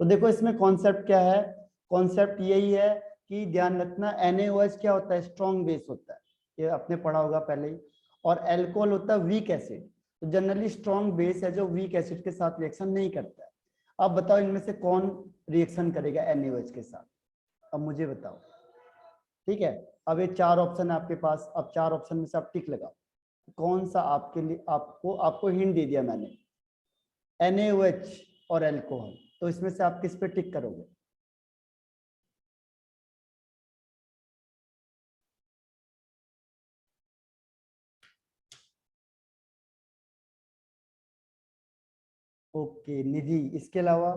तो देखो इसमें कॉन्सेप्ट क्या है, कॉन्सेप्ट यही है कि ध्यान रखना NaOH क्या होता है, स्ट्रॉन्ग बेस होता है, ये आपने पढ़ा होगा पहले ही, और अल्कोहल होता है वीक एसिड। तो जनरली स्ट्रॉन्ग बेस है जो वीक एसिड के साथ रिएक्शन नहीं करता है। अब बताओ इनमें से कौन रिएक्शन करेगा NaOH के साथ, अब मुझे बताओ। ठीक है, अब ये 4 ऑप्शन है आपके पास, अब 4 ऑप्शन में से आप टिक लगाओ, कौन सा आपके लिए, आपको हिंट दे दिया मैंने, NaOH और अल्कोहल, तो इसमें से आप किस पे टिक करोगे? ओके निधि, इसके अलावा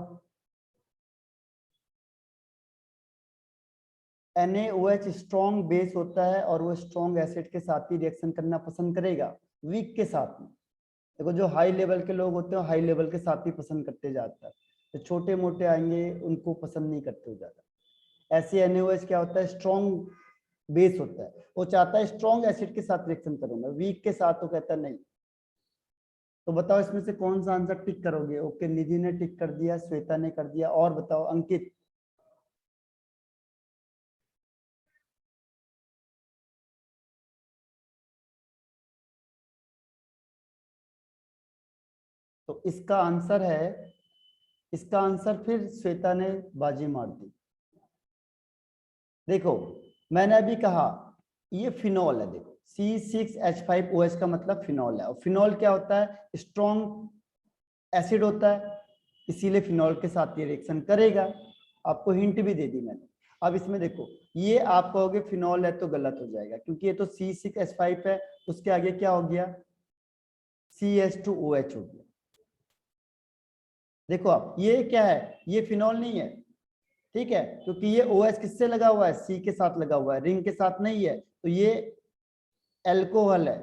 NaOH स्ट्रॉन्ग बेस होता है और वो स्ट्रॉन्ग एसिड के साथ ही रिएक्शन करना पसंद करेगा, वीक के साथ में। देखो जो हाई लेवल के लोग होते हैं हाई लेवल के साथ ही पसंद करते जाता है, तो छोटे मोटे आएंगे उनको पसंद नहीं करते हो ज्यादा। ऐसे NaOH क्या होता है, स्ट्रॉन्ग बेस होता है, वो चाहता है स्ट्रॉन्ग एसिड के साथ रिएक्शन करूंगा, वीक के साथ वो कहता नहीं। तो बताओ इसमें से कौन सा आंसर टिक करोगे? ओके निधि ने टिक कर दिया, श्वेता ने कर दिया, और बताओ अंकित। तो इसका आंसर है, इसका आंसर फिर श्वेता ने बाजी मार दी। देखो मैंने अभी कहा ये फिनॉल है, देखो C6H5OH का मतलब फिनॉल है, और फिनॉल क्या होता है, स्ट्रॉन्ग एसिड होता है, इसीलिए फिनॉल के साथ ये रिएक्शन करेगा। आपको हिंट भी दे दी मैंने। अब इसमें देखो, ये आप कहोगे फिनॉल है तो गलत हो जाएगा, क्योंकि ये तो C6H5 है, उसके आगे क्या हो गया, CH2OH हो गया। देखो आप ये क्या है, ये फिनॉल नहीं है, ठीक है, क्योंकि ये OH किससे लगा हुआ है, C के साथ लगा हुआ है, रिंग के साथ नहीं है, तो ये एल्कोहल है,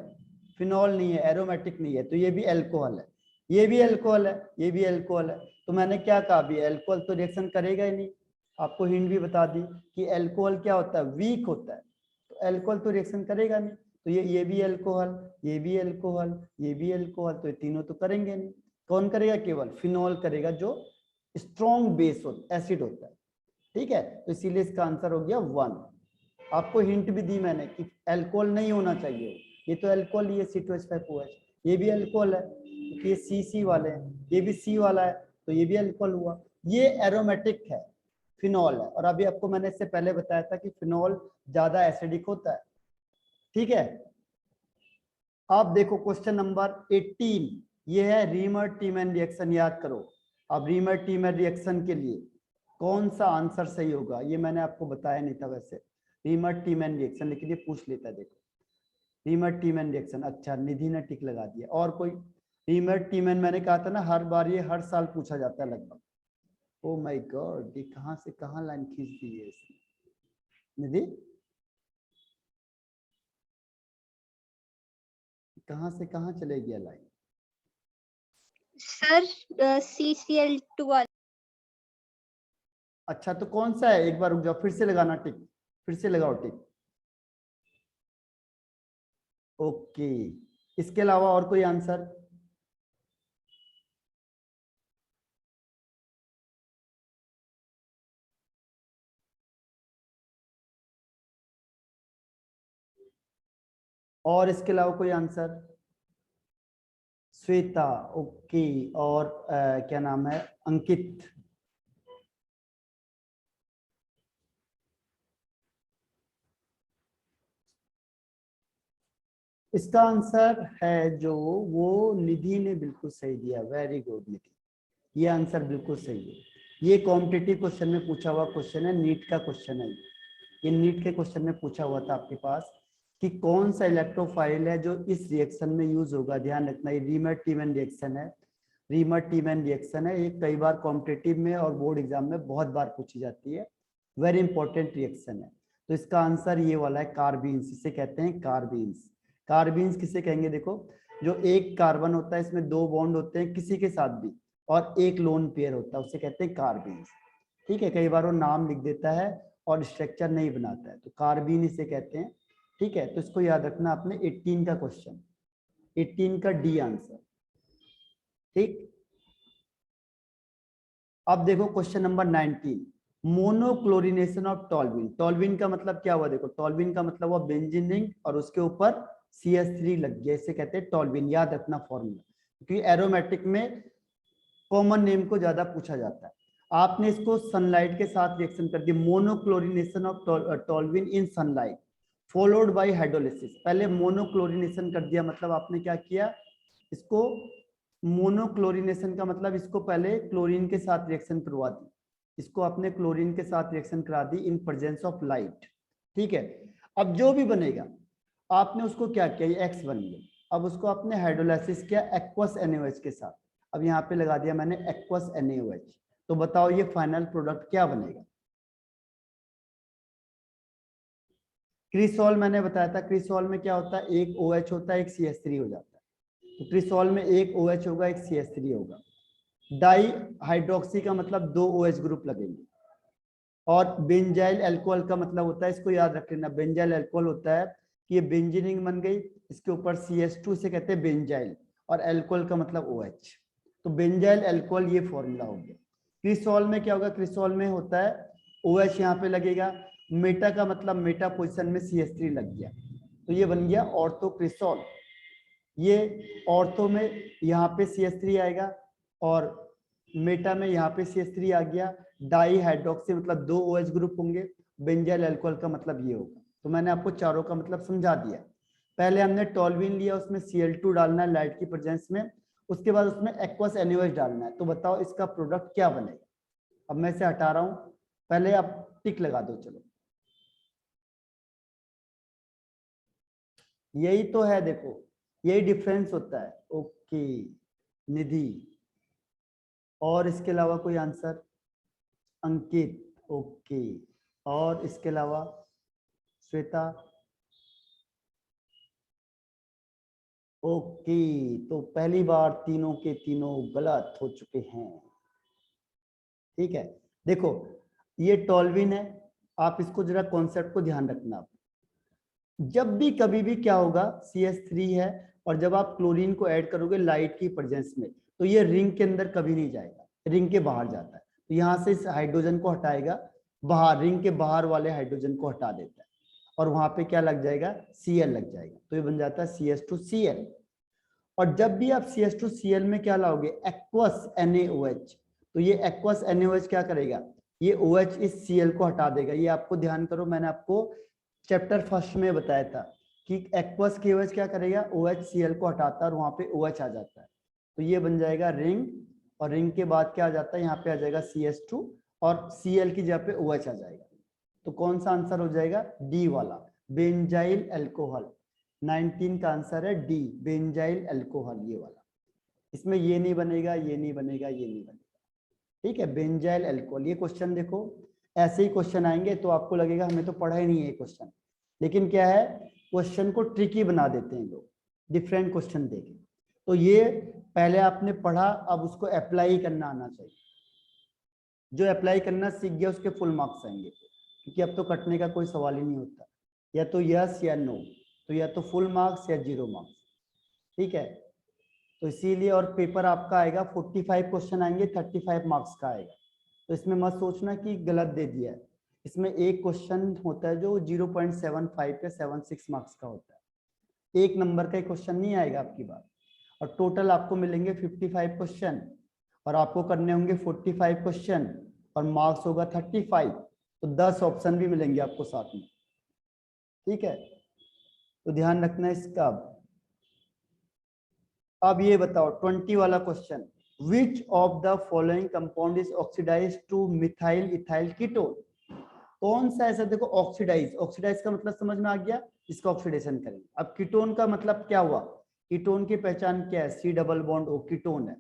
फिनॉल नहीं है, एरोमेटिक नहीं है, तो ये भी एल्कोहल है, ये भी एल्कोहल है, ये भी एल्कोहल है। तो मैंने क्या कहा, अभी एल्कोहल तो रिएक्शन करेगा ही नहीं। आपको हिंट भी बता दी कि एल्कोहल क्या होता है, वीक होता है, तो एल्कोहल तो रिएक्शन करेगा नहीं। तो ये भी एल्कोहल, ये भी एल्कोहल, ये भी एल्कोहल, तो ये तीनों तो करेंगे नहीं। कौन करेगा, केवल फिनॉल करेगा जो स्ट्रॉन्ग बेस एसिड होता है। ठीक है, तो इसीलिए इसका आंसर हो गया 1। आपको हिंट भी दी मैंने कि अल्कोहल नहीं होना चाहिए, ये तो अल्कोहल, ये C2H5OH, ये भी अल्कोहल है क्योंकि ये C वाले हैं, ये भी C वाला है, तो ये भी अल्कोहल हुआ। ये एरोमेटिक है, फिनॉल है, और अभी आपको मैंने इससे पहले बताया था कि फिनॉल ज्यादा एसिडिक होता है। ठीक है, आप देखो क्वेश्चन नंबर 18, ये है रीमर टीमैन रिएक्शन, याद करो। अब रीमर टीमैन रिएक्शन के लिए कौन सा आंसर सही होगा, ये मैंने आपको बताया नहीं था वैसे, रीमर टीमैन रिएक्शन, लेकिन ये पूछ लेता है। देखो रीमर टीमैन रिएक्शन, अच्छा निधि ने टिक लगा दिया। और कोई, रीमर टीमैन मैंने कहा था ना, हर बार ये हर साल पूछा जाता है लगभग। ओ माय गॉड, ये कहां से कहां लाइन खींच दी है इसने, निधि कहां से कहां चले गया लाइन? सर CCl2 वाला। अच्छा तो कौन सा है, एक बार रुक जाओ, फिर से लगाना टिक, फिर से लगाओ टिक। ओके, इसके अलावा और कोई आंसर? और इसके अलावा कोई आंसर? श्वेता, ओके, और क्या नाम है, अंकित। इसका आंसर है जो, वो निधि ने बिल्कुल सही दिया, वेरी गुड निधि, ये आंसर बिल्कुल सही है। ये कॉम्पिटिटिव क्वेश्चन में पूछा हुआ क्वेश्चन है, नीट का क्वेश्चन है ये नीट के क्वेश्चन में पूछा हुआ था आपके पास कि कौन सा इलेक्ट्रोफाइल है जो इस रिएक्शन में यूज होगा। ध्यान रखना, ये रीमर टीमैन रिएक्शन है, रीमर टीमैन रिएक्शन है, ये कई बार कॉम्पिटिटिव में और बोर्ड एग्जाम में बहुत बार पूछी जाती है, वेरी इंपॉर्टेंट रिएक्शन है। तो इसका आंसर ये वाला है, कार्बीन्स, इसे कहते हैं कार्बीन्स। कार्बीन्स किसे कहेंगे, देखो जो एक कार्बन होता है, इसमें 2 बॉन्ड होते हैं किसी के साथ भी, और एक लोन पेयर होता है, उसे कहते हैं कार्बीन्स। ठीक है, कई बार वो नाम लिख देता है और स्ट्रक्चर नहीं बनाता है, तो कार्बीन इसे कहते हैं। ठीक है, तो इसको याद रखना आपने, 18 का क्वेश्चन, 18 का डी आंसर। ठीक, अब देखो क्वेश्चन नंबर 19, मोनोक्लोरिनेशन ऑफ टॉल्विन। टॉल्विन का मतलब क्या हुआ, देखो टॉल्विन का मतलब हुआ बेंजीन रिंग और उसके ऊपर CH3 लग गया, इसे कहते हैं टॉल्विन। याद रखना फॉर्मूला, क्योंकि एरोमेटिक में कॉमन नेम को ज्यादा पूछा जाता है। आपने इसको सनलाइट के साथ रिएक्शन कर दिया, monochlorination of toluene in sunlight followed by hydrolysis. पहले मोनोक्लोरिनेशन कर दिया, मतलब आपने क्या किया, इसको मोनोक्लोरिनेशन का मतलब इसको पहले क्लोरीन के साथ रिएक्शन करवा दी, इसको आपने क्लोरीन के साथ रिएक्शन करा दी इन प्रेजेंस ऑफ लाइट। ठीक है, अब जो भी बनेगा आपने उसको क्या किया, ये X बन गया। अब उसको आपने हाइड्रोलाइसिस किया एक्वस NaOH के साथ। अब यहाँ पे लगा दिया मैंने एक्वस NaOH। तो बताओ ये फाइनल प्रोडक्ट क्या बनेगा। क्रिसॉल मैंने बताया था, क्रिसॉल में क्या होता है, एक OH होता है, एक CH3 हो जाता है। तो क्रिसॉल में एक OH होगा, एक CH3 होगा। डाई हाइड्रोक्सी का मतलब 2 OH ग्रुप लगेंगे। और बेंजाइल अल्कोहल का मतलब होता है, इसको याद रख लेना, बेंजाइल अल्कोहल होता है कि ये बेंजीन रिंग बन गई, इसके ऊपर CH2 से कहते हैं बेंजाइल, और अल्कोहल का मतलब OH। तो बेंजाइल अल्कोहल ये फॉर्मूला हो गया। क्रिसॉल में क्या होगा, क्रिसॉल में होता है OH यहाँ पे लगेगा, मेटा का मतलब मेटा पोजिशन में CH3 लग गया, तो ये बन गया ऑर्थो क्रिसॉल। ये ऑर्थो में यहाँ पे CH3 आएगा और मेटा में यहाँ पे CH3 आ गया। डाई हाइड्रोक्सी मतलब 2 OH ग्रुप होंगे, बेंजाइल अल्कोहल का मतलब ये होगा। तो मैंने आपको चारों का मतलब समझा दिया। पहले हमने टॉल्विन लिया, उसमें Cl2 डालना है लाइट की प्रेजेंस में, उसके बाद उसमें एक्वस NaOH डालना है। तो बताओ इसका प्रोडक्ट क्या बनेगा। अब मैं इसे हटा रहा हूं, पहले आप टिक लगा दो। चलो यही तो है, देखो यही डिफरेंस होता है। ओके निधि, और इसके अलावा कोई आंसर, अंकित, ओके, और इसके अलावा श्वेता, ओके। तो पहली बार तीनों के तीनों गलत हो चुके हैं। ठीक है, देखो ये टॉल्विन है, आप इसको जरा कॉन्सेप्ट को ध्यान रखना। जब भी कभी भी क्या होगा, CH3 है, और जब आप क्लोरीन को ऐड करोगे लाइट की प्रेजेंस में, तो ये रिंग के अंदर कभी नहीं जाएगा, रिंग के बाहर जाता है। तो यहाँ से इस हाइड्रोजन को हटाएगा, बाहर रिंग के बाहर वाले हाइड्रोजन को हटा देता है, और वहां पे क्या लग जाएगा, Cl लग जाएगा। तो ये बन जाता है CH2Cl। और जब भी आप CH2Cl में क्या लाओगे, एक्वस NaOH, तो ये एक्वस NaOH क्या करेगा, ये OH इस Cl को हटा देगा। ये आपको ध्यान करो, मैंने आपको चैप्टर फर्स्ट में बताया था कि एक्वस KOH क्या करेगा, OH Cl को हटाता है और वहां पे OH आ जाता है। तो ये बन जाएगा रिंग, और रिंग के बाद क्या आ जाता है, यहाँ पे आ जाएगा CH2 और Cl की जगह पे OH आ जाएगा। तो कौन सा आंसर हो जाएगा, डी वाला, बेंजाइल अल्कोहल। 19 का आंसर है डी, बेंजाइल अल्कोहल, ये वाला। इसमें ये नहीं बनेगा, ये नहीं बनेगा, ये नहीं बनेगा। ठीक है, बेंजाइल अल्कोहल। ये क्वेश्चन देखो ऐसे ही क्वेश्चन आएंगे तो आपको लगेगा हमें तो पढ़ा ही नहीं है क्वेश्चन, लेकिन क्या है, क्वेश्चन को ट्रिकी बना देते हैं लोग, डिफरेंट क्वेश्चन देके। तो ये पहले आपने पढ़ा, अब उसको अप्लाई करना आना चाहिए। जो अप्लाई करना सीख गया उसके फुल मार्क्स आएंगे, क्योंकि अब तो कटने का कोई सवाल ही नहीं होता, या तो यस या नो, तो या तो फुल मार्क्स या 0 मार्क्स। ठीक है, तो इसीलिए, और पेपर आपका आएगा 45 क्वेश्चन आएंगे, 35 मार्क्स का आएगा। तो इसमें मत सोचना कि गलत दे दिया है, इसमें एक क्वेश्चन होता है जो 0.75 या 76 मार्क्स का होता है, एक नंबर का क्वेश्चन नहीं आएगा आपकी बात। और टोटल आपको मिलेंगे 55 क्वेश्चन, और आपको करने होंगे 45 क्वेश्चन, और मार्क्स होगा 35, तो 10 ऑप्शन भी मिलेंगे आपको साथ में। ठीक है, तो ध्यान रखना इसका। अब ये बताओ 20 वाला question, which of the following compound is oxidise to methyl ethyl ketone. कौन सा ऐसा, देखो ऑक्सीडाइज, ऑक्सीडाइज का मतलब समझ में आ गया, इसका ऑक्सीडेशन करेंगे। अब कीटोन का मतलब क्या हुआ, कीटोन की पहचान क्या है, C double bond O, ketone है।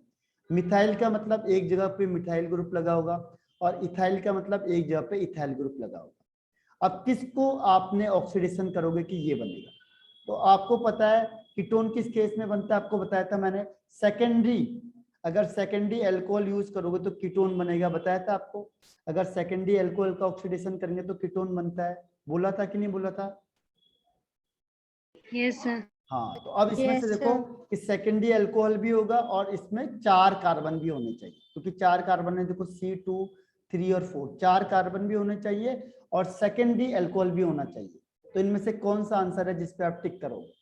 मिथाइल का मतलब एक जगह पे मिथाइल ग्रुप लगा होगा, और इथाइल का मतलब एक जगह पे इथाइल ग्रुप लगा होगा। अब किसको आपने ऑक्सीडेशन करोगे कि ये बनेगा, तो आपको पता है कीटोन किस केस में बनता है, आपको बताया था मैंने, सेकेंडरी। अगर सेकेंडरी अल्कोहल यूज करोगे तो कीटोन बनेगा, बताया था आपको। अगर सेकेंडरी अल्कोहल का ऑक्सीडेशन करेंगे तो कीटोन बनता है, बोला था कि नहीं बोला था। Yes, sir. हाँ, तो अब इसमें से Yes, देखो sir. कि सेकेंडरी अल्कोहल भी होगा और इसमें 4 कार्बन भी होने चाहिए, क्योंकि 4 कार्बन है, देखो C2 3 और 4, 4 कार्बन भी होने चाहिए और सेकेंडरी अल्कोहल भी होना चाहिए। तो इनमें से कौन सा आंसर है जिसपे आप टिक करोगे?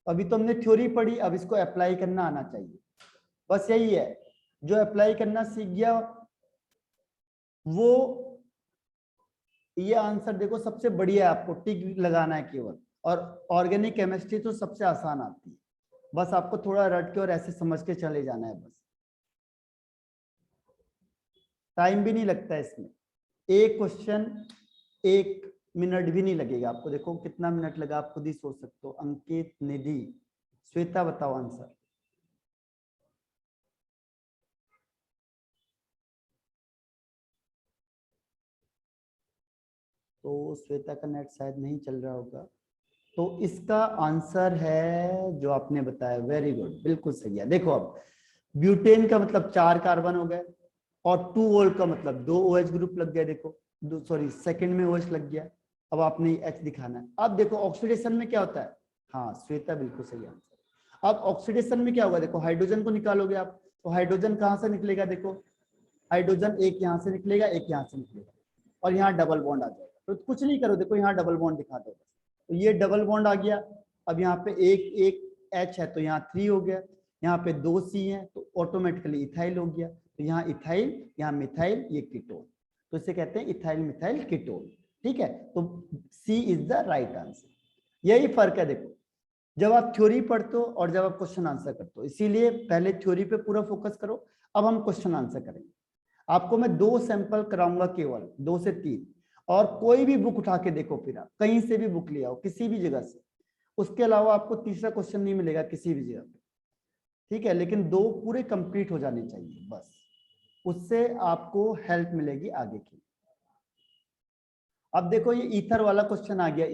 अभी तो हमने थ्योरी पढ़ी, अब इसको अप्लाई करना आना चाहिए, बस यही है। जो अप्लाई करना सीख गया वो ये आंसर देखो सबसे बढ़िया है, आपको टिक लगाना है केवल। और ऑर्गेनिक केमिस्ट्री तो सबसे आसान आती है, बस आपको थोड़ा रट के और ऐसे समझ के चले जाना है, बस टाइम भी नहीं लगता है इसमें। एक क्वेश्चन 1 मिनट भी नहीं लगेगा आपको। देखो कितना मिनट लगा आप खुद ही सोच सकते हो। अंकित, निधि, श्वेता बताओ आंसर। तो श्वेता का नेट शायद नहीं चल रहा होगा। तो इसका आंसर है जो आपने बताया, वेरी गुड, बिल्कुल सही है। देखो अब ब्यूटेन का मतलब 4 कार्बन हो गए और 2 ओल का मतलब 2 OH ग्रुप लग गया। देखो सॉरी सेकंड में OH लग गया। अब आपने H दिखाना है। अब देखो ऑक्सीडेशन में क्या होता है, हाँ श्वेता बिल्कुल सही आंसर। अब ऑक्सीडेशन में क्या होगा, देखो हाइड्रोजन को निकालोगे आप, तो हाइड्रोजन कहाँ से निकलेगा, देखो हाइड्रोजन एक यहाँ से निकलेगा, एक यहाँ से निकलेगा और यहाँ डबल बॉन्ड आ जाएगा। तो कुछ नहीं करो, देखो यहाँ डबल बॉन्ड दिखा दो, तो ये डबल बॉन्ड आ गया। अब यहाँ पे एक H है तो यहाँ 3 हो गया, यहाँ पे 2 C है तो ऑटोमेटिकली इथाइल हो गया। तो यहाँ इथाइल, यहाँ मिथाइल, ये कीटोन, तो इसे कहते हैं इथाइल मिथाइल कीटोन। ठीक है, तो C is the right answer. यही फर्क है देखो, जब आप थ्योरी पढ़ते हो और जब आप क्वेश्चन आंसर करते हो, इसीलिए पहले थ्योरी पे पूरा फोकस करो। अब हम क्वेश्चन आंसर करेंगे। आपको मैं 2 सैंपल कराऊंगा, केवल 2 से 3, और कोई भी बुक उठा के देखो, फिर आप कहीं से भी बुक ले आओ किसी भी जगह से, उसके अलावा आपको तीसरा क्वेश्चन नहीं मिलेगा किसी भी जगह पे। ठीक है, लेकिन 2 पूरे कंप्लीट हो जाने चाहिए, बस उससे आपको हेल्प मिलेगी आगे की। अब देखो ये ईथर वाला क्वेश्चन आ गया।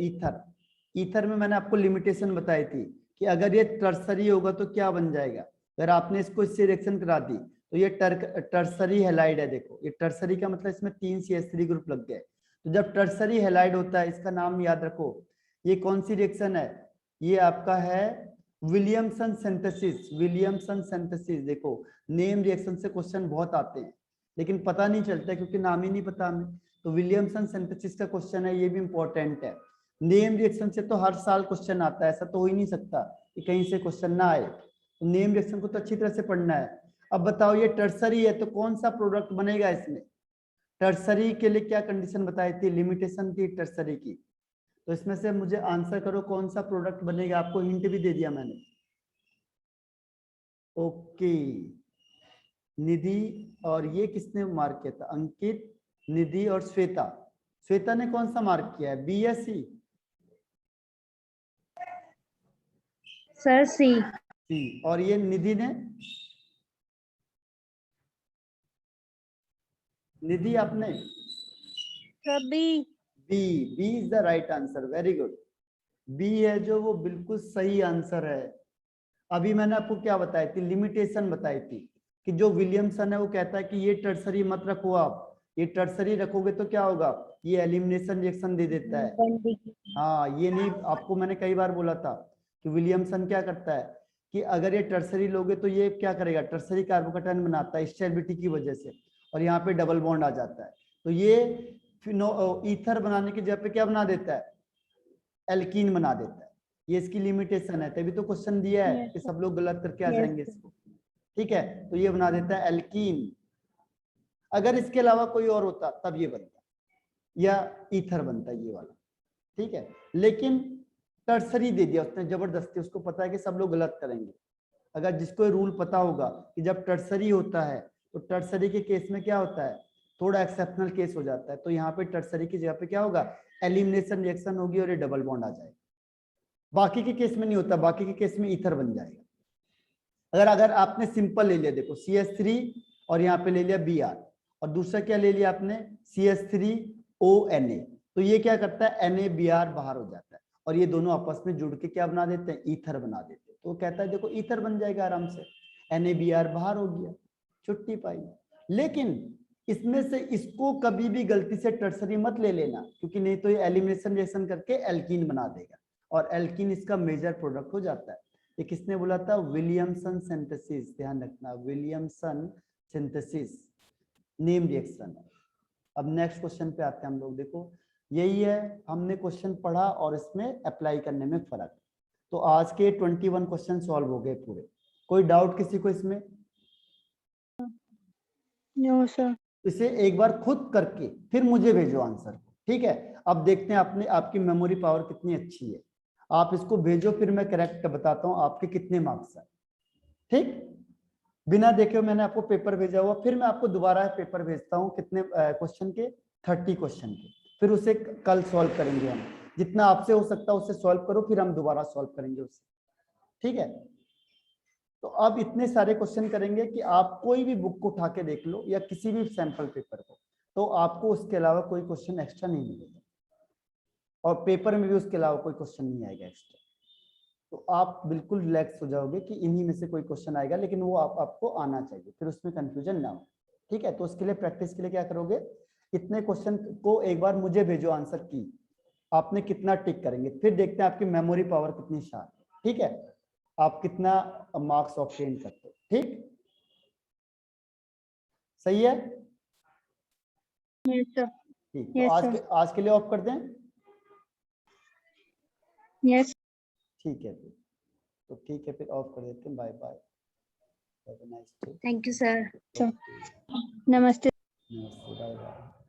ईथर में मैंने आपको लिमिटेशन बताई थी कि अगर ये टर्सरी होगा तो क्या बन जाएगा। अगर आपने इसको इससे रिएक्शन करा दी तो ये टर्सरी हेलाइड है। देखो ये टर्सरी का मतलब इसमें 3 CH3 ग्रुप लग गए। तो जब टर्सरी हेलाइड होता है, इसका नाम याद रखो, ये कौन सी रिएक्शन है, ये आपका है विलियमसन सिंथेसिस। विलियमसन सिंथेसिस, देखो नेम रिएक्शन से क्वेश्चन बहुत आते हैं लेकिन पता नहीं चलता क्योंकि नाम ही नहीं पता हमें। तो विलियमसन सिंथेसिस का क्वेश्चन है, ये भी इंपॉर्टेंट है। नेम रिएक्शन से तो हर साल क्वेश्चन आता है, ऐसा तो हो ही नहीं सकता कि कहीं से क्वेश्चन ना आए। तो नेम रिएक्शन को तो अच्छी तरह से पढ़ना है। अब बताओ ये टर्सरी है तो कौन सा प्रोडक्ट बनेगा इसमें। टर्सरी के लिए क्या कंडीशन बताई थी, लिमिटेशन थी टर्सरी की। तो इसमें से मुझे आंसर करो कौन सा प्रोडक्ट बनेगा। आपको हिंट भी दे दिया मैंने। ओके, निधि और ये किसने मार्क किया था, अंकित, निधि और श्वेता। श्वेता ने कौन सा मार्क किया है, बी या सी? Sir, C. सी। और ये निधि ने, निधि आपने? Sir, B. B. B is the right answer, very good. B है जो वो बिल्कुल सही आंसर है। अभी मैंने आपको क्या बताई थी, लिमिटेशन बताई थी कि जो विलियमसन है वो कहता है कि ये टर्सरी मत रखो, आप ये टर्सरी रखोगे तो क्या होगा, ये एलिमिनेशन रिएक्शन दे देता है। हाँ, ये नहीं, आपको मैंने कई बार बोला था कि विलियमसन क्या करता है कि अगर ये टर्सरी लोगे तो ये क्या करेगा, टर्सरी कार्बोकैटायन बनाता है स्टेबिलिटी की वजह से, और यहाँ पे डबल बॉन्ड आ जाता है। तो ये ईथर बनाने की जगह पे क्या बना देता है, एल्कीन बना देता है। ये इसकी लिमिटेशन है, तभी तो क्वेश्चन दिया है कि सब लोग गलत करके आ जाएंगे इसको। ठीक है, तो ये बना देता है एल्कीन। अगर इसके अलावा कोई और होता तब ये बनता या ईथर बनता ये वाला। ठीक है, लेकिन टर्सरी दे दिया उसने जबरदस्ती, उसको पता है कि सब लोग गलत करेंगे। अगर जिसको रूल पता होगा कि जब टर्सरी होता है तो टर्सरी के केस में क्या होता है, थोड़ा एक्सेप्शनल केस हो जाता है। तो यहाँ पे टर्सरी की जगह पे क्या होगा, एलिमिनेशन रिएक्शन होगी और ये डबल बॉन्ड आ जाएगा। बाकी के केस में नहीं होता, बाकी के केस में ईथर बन जाएगा। अगर आपने सिंपल ले लिया, देखो CH3 और यहाँ पे ले लिया Br, और दूसरा क्या ले लिया आपने, CH3ONA, तो ये क्या करता है, NaBr बाहर हो जाता है और ये दोनों आपस में जुड़ के क्या बना देते हैं, ईथर बना देते हैं। तो कहता है देखो ईथर बन जाएगा आराम से, NaBr बाहर हो गया, छुट्टी पाई। लेकिन इसमें से इसको कभी भी गलती से टर्सरी मत ले लेना, क्योंकि नहीं तो ये एलिमिनेशन रिएक्शन करके एल्कीन बना देगा और एल्कीन इसका मेजर प्रोडक्ट हो जाता है। ये किसने बोला था? विलियमसन सिंथेसिस, ध्यान रखना, विलियमसन सिंथेसिस नेम रिएक्शन है। अब नेक्स्ट क्वेश्चन पे आते हैं हम लोग। देखो यही है, हमने क्वेश्चन पढ़ा और इसमें अप्लाई करने में फर्क। तो आज के 21 क्वेश्चन सॉल्व हो गए पूरे। कोई डाउट किसी को इसमें? No sir. इसे एक बार खुद करके फिर मुझे भेजो आंसर, ठीक है? अब देखते हैं अपने आपकी मेमोरी पावर कितनी अच्छी है। आप इसको भेजो, फिर मैं करेक्ट बताता हूँ आपके कितने मार्क्स है। ठीक, बिना देखे मैंने आपको पेपर भेजा हुआ, फिर मैं आपको दोबारा पेपर भेजता हूँ कितने क्वेश्चन के, 30 क्वेश्चन के। फिर उसे कल सॉल्व करेंगे हम, जितना आपसे हो सकता है उससे सॉल्व करो, फिर हम दोबारा सॉल्व करेंगे उसे, ठीक है? तो अब इतने सारे क्वेश्चन करेंगे कि आप कोई भी बुक को उठा के देख लो या किसी भी सैंपल पेपर को, तो आपको उसके अलावा कोई क्वेश्चन एक्स्ट्रा नहीं मिलेगा, और पेपर में भी उसके अलावा कोई क्वेश्चन नहीं आएगा एक्स्ट्रा। तो आप बिल्कुल रिलैक्स हो जाओगे कि इन्हीं में से कोई क्वेश्चन आएगा, लेकिन वो आपको आना चाहिए, फिर उसमें कंफ्यूजन ना हो, ठीक है? तो उसके लिए प्रैक्टिस के लिए क्या करोगे, इतने क्वेश्चन को एक बार मुझे भेजो आंसर की, आपने कितना टिक करेंगे, फिर देखते हैं आपकी मेमोरी पावर कितनी शार्प है, ठीक है? आप कितना मार्क्स ऑब्टेन करते हो, ठीक? सही है? Yes sir. ठीक, तो Yes, आज के लिए ऑफ कर दें? यस। ठीक है फिर, तो ठीक है फिर ऑफ कर देते हैं। Bye bye, have a nice day. Thank you sir. नमस्ते। नमस्ते, बाय बाय।